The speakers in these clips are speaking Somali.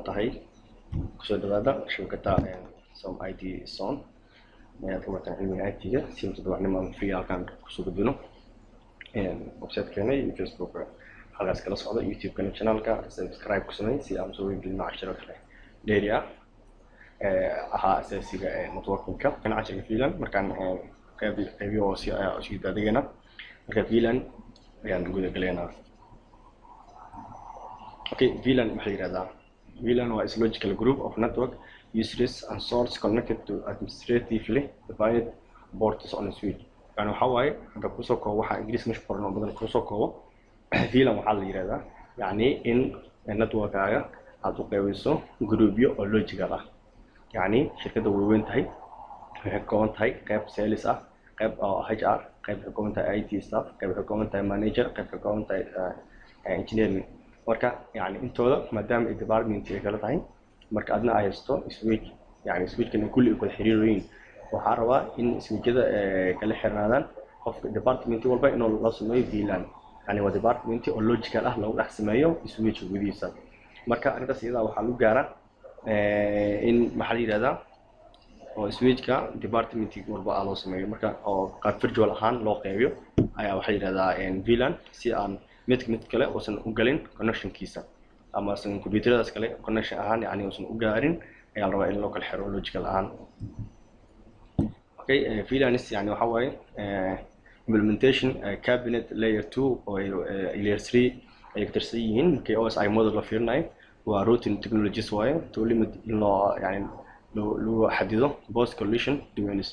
tahay kusoo dhawaada shirkadda som IT zone ka watan cilmiga IT-ga si mutadawacnimo ama free halkaan kusoo gudbino website-keena iyo Facebook halkaas kala socda YouTube-kana channel-ka subscribe ku samee si aan soo gelino casharo kale dheeri ah ahaa asaasiga networking-ka kana cashirka VLAN markaan qaybiyo oo si daadagana marka VLAN ayaan guda galeynaa. Okay, VLAN maxay yiraahdaa? VLAN is a logical group of network users and source connected to administratively defined ports on a switch. يعني waxa waaye hadda ku soo koobo waxa Ingiriis mesh qoran oo badan ku soo koobo VLAN waxa la yiraahdaa yani in network-aaga aad u qaybiso groupyo oo logical ah. يعني shirkadda way weyn tahay waxay kooban tahay qayb sales ah, qayb HR, qayb kooban tahay IT staff, qayb kooban tahay manager, qayb kooban tahay engineering. marka yani intooda maadaama department ay kala tahay marka adna ay haysto switch yani switch-kan kulli ku xiriirooyin waxa rabaa in switch-yada kala xirnaadaan qofka department walba inuu la sameeyo VLAN yani waa department oo logical ah lagu dhex sameeyo switch gudihiisa. marka arintaas iyada waxa lagu gaaraa in maxaa yiraahdaa oo switch-ka department walba loo sameeyo marka oo qaab virtual ahaan loo qaybiyo ayaa waxa yiraahdaa VLAN si aan mid kale uusan u galin connection-kiisa ama san computeradaas kale connection ahaan yani uusan u gaarin ayaa la rabaa in loo kala xiro logical ahaan. Okay, VLAN yani waxa waaye implementation cabinet layer 2 oo layer 3 ay ka tirsan yihiin markii OSI model la fiirinayo waa routing technologies waaye to limit in loo yani loo xadido post collision domains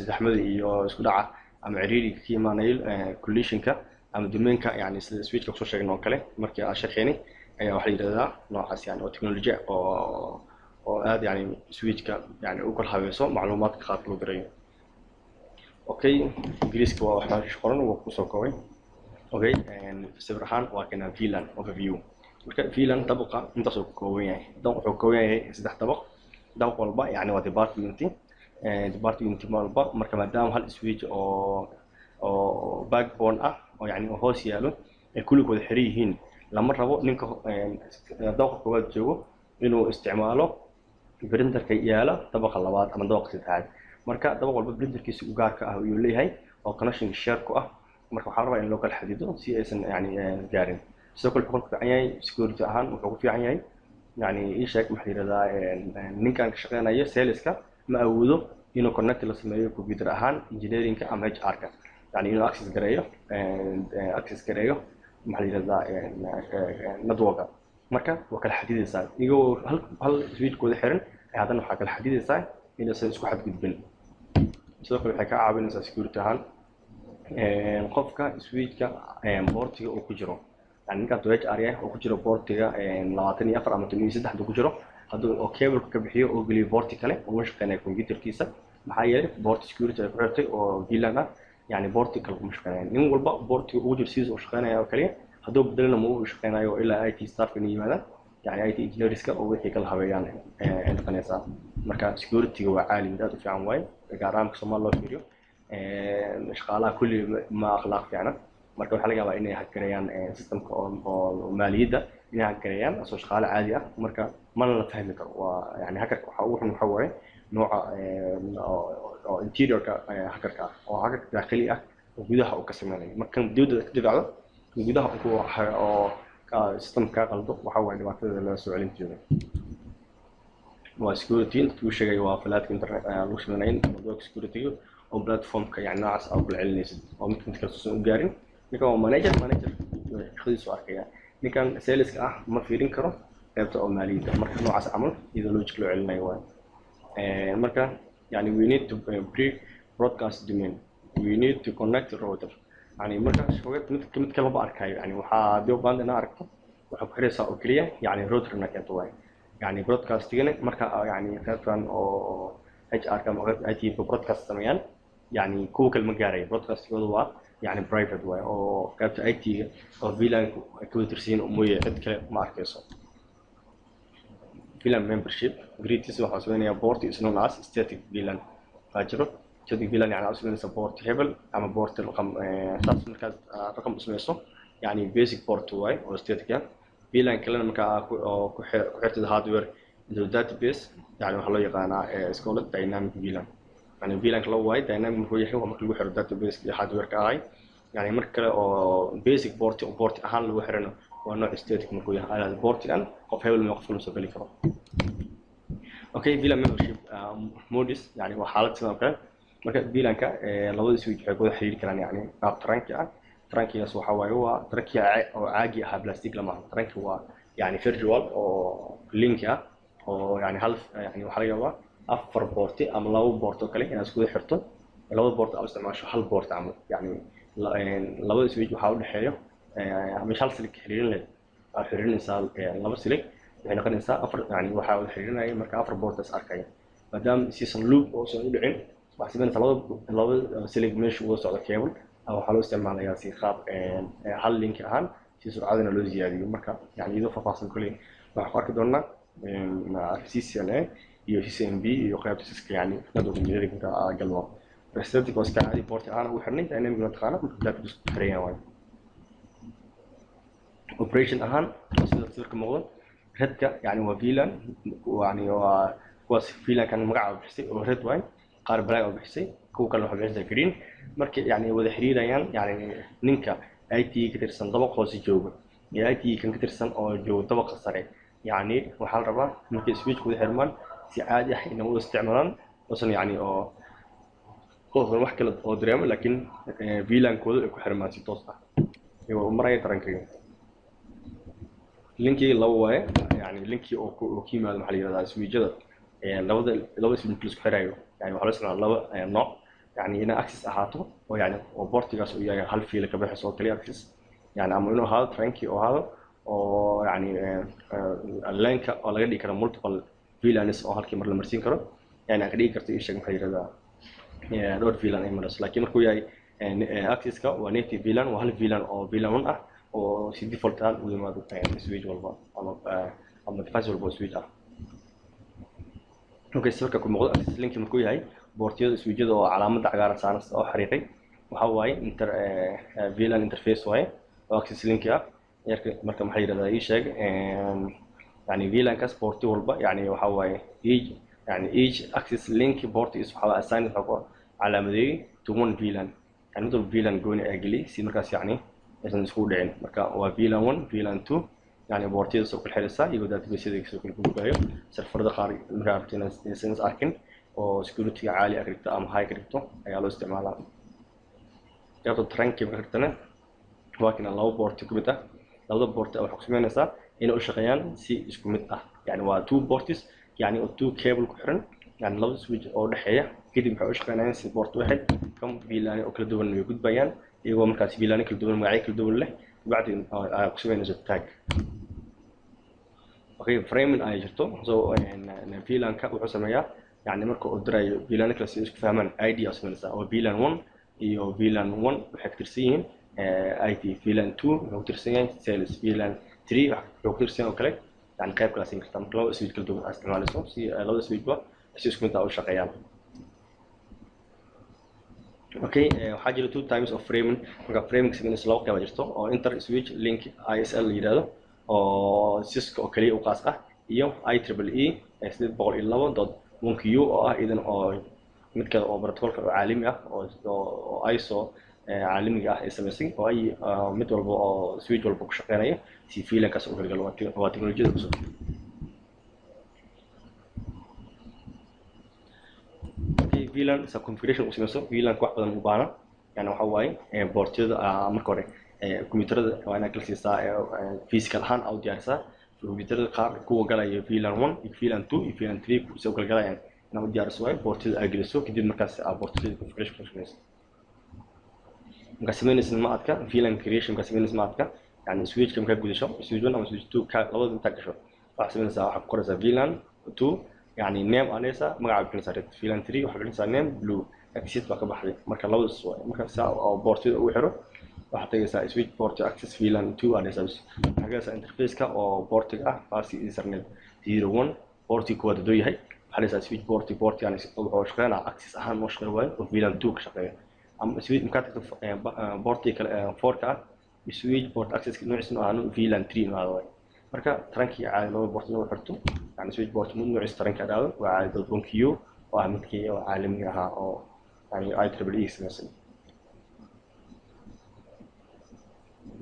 zaxmada iyo isku dhaca ama ciriiriga ka imaanayo collision-ka ama domain-ka yani sida switch-ka soo sheegnay oo kale markii aan shaqeynay ayaa waxa yiraahdaa noocaas yani oo technology oo aad yani switch-ka yani u kala habeeso macluumaadka qaar loo diray. Okay, Ingiriiska waa waxa qoran oo ku soo koobay. Okay, sawir ahaan waa kana VLAN overview. marka VLAN dabqa intaas uu kooban yahay wuxuu kooban yahay saddex dabaq walba yani waa department walba marka maadaama hal switch oo backbone ah oo yani hoos yaalo ay kulli wada xiran yihiin lama rabo ninka dabqa koowaad joogo inuu isticmaalo printer-ka yaala dabaqa labaad ama dabaqa saddexaad. marka dabaq walba printer-kiisa u gaarka ah uu leeyahay oo connection share ku ah marka waxa la rabaa in loo kala xadido si aysan yani gaarin. sidoo kale wuxuu ku fiican yahay security ahaan wuxuu ku fiican yahay yani ii sheeg maxaa yiraahdaa ninkan ka shaqeynaya sales-ka ma awoodo inuu connect la sameeyo computer ahaan engineering-ka ama HR-ka yani inuu access gareeyo maxaa yiraahdaa network-ka. marka waa kala xadidaysaa iyagoo hal switch-kooda xiran haddana waxaa kala xadidaysaa inaysan isku xadgudbin. sidoo kale waxay ka caawinaysaa security ahaan qofka switch-ka portiga uu ku jiro yani ninka HR oo ku jiro portiga 24 ama 23 ku jiro hadduu oo cable ka bixiyo oo geliyo porti kale oo shaqeynaya computer-kiisa maxaa yeelay port security ay ku xirtay oo VLAN ah yani porti kale kuma shaqeynaya nin walba portiga ugu jiro sidoo shaqeynaya oo kaliya hadduu bedelna ma uu shaqeynayo ilaa IT staff-ka yimaadaan yani IT engineers-ka oo wixii kala habeeyaan inta marka security-ga waa caali aad u fiican waaye gaar ahaan Soomaaliya loo fiiriyo shaqaalaha kulli ma akhlaaq fiicna marka waxa laga yaabaa inay hackerayaan system-ka oo maaliyadda inay hackerayaan asoo shaqaale caadi ah marka mana la fahmi karo waa yani hackerka waxa waaye nooca oo interior-ka hackerka oo hacker daaqili ah oo gudaha uu ka sameeyo marka dawladda ka difacdo gudaha oo system-ka qaldo waxa waaye dhibaatada la soo celin jiray. waa security intuu sheegay waa falaadka internet lagu sameeyay network security oo platform-ka yani noocaas aad ku celinaysid oo mid kale soo gaarin ninka waa manager shaqadiisu arkaya ninkan sales-ka ah ma fiirin karo qaybta oo maaliyadda marka noocaas camal iyadoo logic loo celinayo waa marka yani we need to break broadcast domain we need to connect the router yani marka shaqada mid kale ba arkayo yani waxa dib baan inaan arko waxa ku xiraysaa oo kaliya yani router-na ka tahay yani broadcast-gana marka yani qaybtan oo HR-ka ama IT broadcast sameeyaan يعني كوكل مجاري بودكاست كذا يعني برايفت واي أو قابت IT أو فيلان كوترسين أموية أذكر ماركيسو فيلان membership جريتيس وحاسبين بورت اسمه ناس static فيلان فاجرو static فيلان يعني حاسبين support هبل أما بورت رقم خاص مركز رقم اسمه يعني basic port واي أو static يعني VLAN kalena marka ku xirtid hardware into database yani waxa loo yaqaanaa iskoolad dynamic VLAN يعني VLAN kala way dynamic markuu yahay waa marka lagu xiro database iyo hardware ka ahay yani marka kale oo basic port ahaan lagu xirano waa nooc static markuu yahay portigan qof hebel ma qof kale soo gali karo okay VLAN membership modes yani waa xaalad sidoo kale marka VLAN-ka labada switch waxay wada xiriir karaan yani qaab taranki ah tarankigaas waxa waaye waa taranki oo caagi ah plastic lama taranki waa yani virtual oo link ah oo yani hal yani waxa laga yaabaa afar boorti ama labo boorto kale inaad isku xirto laba boorto aad isticmaasho hal boort ama yani labada switch waxa u dhaxeeyo ama hal silig xiriirin leh aad xiriirinaysaa laba silig waxay noqonaysaa afar yani waxa uu xiriirinaya marka afar boort is arkaya maadaama season loop oo soo dhicin waxa sameynaysaa laba silig meesha uu socdo cable waxa loo isticmaalayaa si qaab hal link ahaan si surcadana loo ziyaadiyo marka yani idoo faahfaahsan kulay waxa ku arki doonaa CCNA iyo CCNB iyo qaybta siska yani network engineering ka galmo static oo iska caadi port aan ugu xirnay dynamic ma taqaana database isku xirayaan way operation ahaan sida sawirka muuqdo redka yani waa VLAN yani waa kuwaas VLAN kan magaca bixisay oo red way qaar black oo bixisay kuwa kale waxa bixisay green marka yani wada xiriirayaan yani ninka IT ka tirsan dabaq hoose jooga iyo IT kan ka tirsan oo jooga dabaq sare يعني وحال ربا ممكن سويتش كود حرمان سي عادي إنه هو استعمالان أصلا يعني هو واحد أو دريم لكن فيلان كود يكون حرمان سي توصل هو مرة ترنكين لينكي لو يعني لينكي أو كيما المحلية هذا سويتش هذا لو اسم بلس كحرايو يعني وحلسنا لو نوع يعني هنا أكسس أحاطه ويعني وبورتيغاس ويا هل في لك بحث صوت لي أكسس يعني عم إنه هذا ترنكي أو هذا oo yani leenka oo laga dhigi karo multiple VLANs oo halkii mar la marsiin karo yani ka dhigi karto isha maxay yiraahdaa dot VLAN ay maras laakiin markuu yahay access-ka waa native VLAN waa hal VLAN oo VLAN ah oo si default ah u yimaado switch walba ama device walba switch ah okay sawirka ku muuqdo access link markuu yahay boortiyada switchada oo calaamadda cagaaran saaran oo xariiqay waxa waaye VLAN interface waaye oo access link ah marka maxay yiraahdaa ii sheeg يعني VLAN ka sport walba يعني waxa waaye each access link port is waxa assign waxa calaamadey to one VLAN يعني mid VLAN gooni ah gali si markaas yani aysan isku dhicin marka waa VLAN 1 VLAN 2 يعني boortiyada soo kala xiriirsa iyo database-yada soo kala gudbayo serverada qaar markaartina aysan arkin oo security caali ah kiribta ama high kiribto ayaa loo isticmaalaa qaybta trunking markana waa kana labo boort ku mid ah labada boort waxay ku sameynaysaa inay u shaqeeyaan si isku mid ah yani waa two ports yani oo two cable ku xiran yani laba switch oo dhaxeeya kadib waxay u shaqeynayaan si boort waxay kam VLAN oo kala duwan ay gudbayaan iyagoo markaas VLAN kala duwan magacyo kala duwan leh bacdin ay ku sameynayso tag okay framing ay jirto so VLAN ka wuxuu sameeyaa yani marka uu dirayo VLAN kala si isku fahmaan ID asmanaysaa oo VLAN 1 iyo VLAN 1 waxay ka tirsan yihiin IT VLAN 2 wuxuu tirsan yahay sales VLAN 3 wuxuu tirsan oo kale يعني qayb kala siin kartaa marka laba switch kala duwan isticmaalayso si labada switch ba si isku mid ah u shaqeeyaan okay waxaa jira two times of framing marka framing signals loo qayb jirto oo inter switch link ISL yiraahdo oo Cisco oo kaliya u qaas ah iyo IEEE 802.1Q oo ah idan oo mid kale oo protocolka caalami ah oo ISO caalamiga ah ay sameysay oo ay mid walba oo switch walba ku shaqeynaya si VLAN kaas u hirgalo waa teknolojiyada cusub okay VLAN sa configuration u sameyso VLAN wax badan u baahan yani waxa waaye boortiyada marka hore kombiyuutarada waa inaad kala siisaa physical ahaan aad diyaarisaa kombiyuutarada qaar kuwa galaya VLAN 1 iyo VLAN 2 iyo VLAN 3 ku soo kala galayaan inaad diyaariso waaye boortiyada aad geliso kadib markaas boortiyada configuration ku sameyso قسمينس المعتك VLAN creation قسمينس المعتك يعني switch كم كجودشوا switch 1 أو switch 2 لابد من تكشوا قسمينس حق قرصة VLAN 2 يعني name أنيسا ما قاعد بنسى VLAN 3 وحق بنسى name blue access بقى بحري مركز لابد السواء مركز ساعة أو بورت أو يحرو وحتى يسا switch port access VLAN 2 أنيسا بس حاجة يسا interface كا أو port كا فاسي إنترنت 01 port كود دوي هاي حاليا switch port يعني أو شغلنا access أهم مشكلة وين VLAN 2 كشغله أما سويت مكاتب بورتي فوركا سويت بورت أكسس نوع اسمه عنو VLAN 3 هذا marka tarankii caadi laba boort lagu xirto yani switch boort mid noocis taranka dhaado waa caadi dalban q oo ah midkii oo caalami ahaa oo yani IEEE samaysan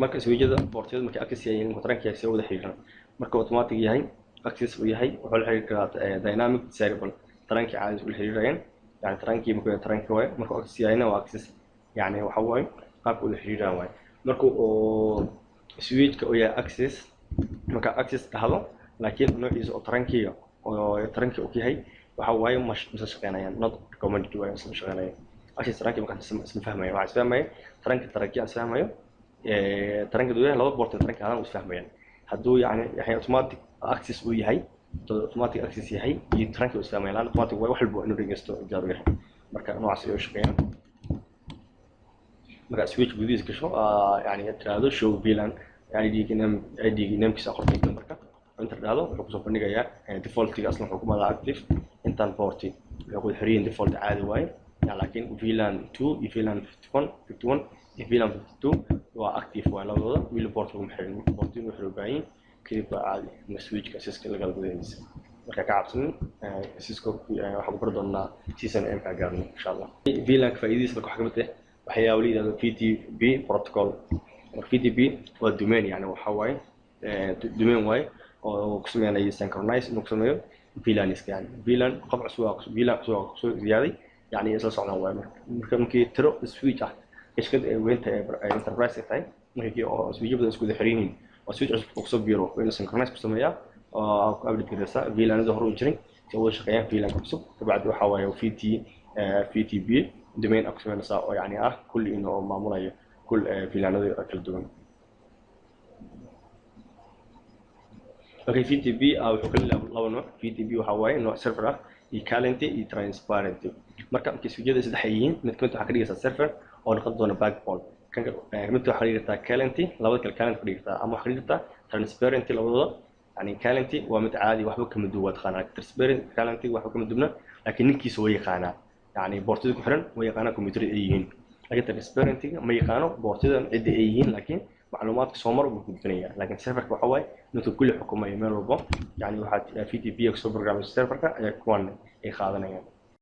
marka switchada boortyada markay access yahay taranka ay wada xiriiraan marka automatic yahay access uu yahay wuxuu la xiriiri karaa dynamic desirable tarankii caadi isku xiriirayaan yani tarankii markuu taranka way markuu access yahayna waa access yani waxa way qaabka uu xiriiraan way markuu switchka uu yahay access marka access dhahdo laakiin noociisa oo tarankiga uu yahay waxa way ma shaqeynayaan not recommended way ma shaqeynayaan access tarankii marka isma fahmayo waxa isfahmayo tarankii isfahmayo taranka uu yahay laba boort taranka aan isfahmayaan hadduu yani automatic access uu yahay automatic access yahay iyo taranka uu isfahmayaan automatic way wax walba inuu dhageysto jaaru yahay marka noocaas ay shaqeeyaan marka switch gudihiisa gasho yani tiraahdo show VLAN ID namekiisa qortay marka inta dhahdo wuxuu ku soo bandhigayaa defaultiga aslan wuxuu ku madaa active intaan port wuxuu ku xiriin default caadi waaye laakiin VLAN 2 iyo VLAN 51 iyo VLAN 52 waa active waa labadooda wili port lagu xirin portin wuxuu u baahan yahay كيف عادي مسويج كاسيسك اللي قال بدينيس marka ka cabsan Cisco waxa ku bardona season M ka gaarno insha Allah VLAN faa'iideysa waxa kamid ah waxyaabo liidada VTP protocol VTP waa domain yani waxa way domain way oo ku sameeynaya synchronize inuu ku sameeyo VLAN iska yani VLAN qab cusub VLAN cusub ziyaaday yani isla socdaan way markii tiro switch ah ishkad weynta enterprise tahay markii oo switchada isku xiriireen switch cusub ku soo biiro inuu synchronize ku sameeyaa oo ku update gareysa VLAN hore u jirin oo shaqeeyaan VLAN cusub kabacdi waxa waaye VTP domain ku sameeysa oo yani ah kulli inuu maamulayo kull VLANada kala duwan VTP wuxuu kala laba nooc VTP waxa waaye nooc server ah iyo calent iyo transparent marka switchada saddex yihiin mid kamid waxa ka dhigaysa server oo noqon doona backbone mid waxa xiriirta calent labada kale calent xiriirta ama xiriirta transparent labadooda yani calent waa mid caadi waxba kama duwan qana transparent calent waxba kama duwana laakiin ninkiisa way yaqaana yani boortida ku xiran way yaqaana computer ay yihiin laakiin transparent ma yaqaano boortida cid ay yihiin laakiin macluumaadka soo mar uu gudbinaya laakiin serverka waxa way intuu kulli xukumayo meel walba yani waxa VTP ku soo programmay serverka ayaa kuwan ay qaadanayaan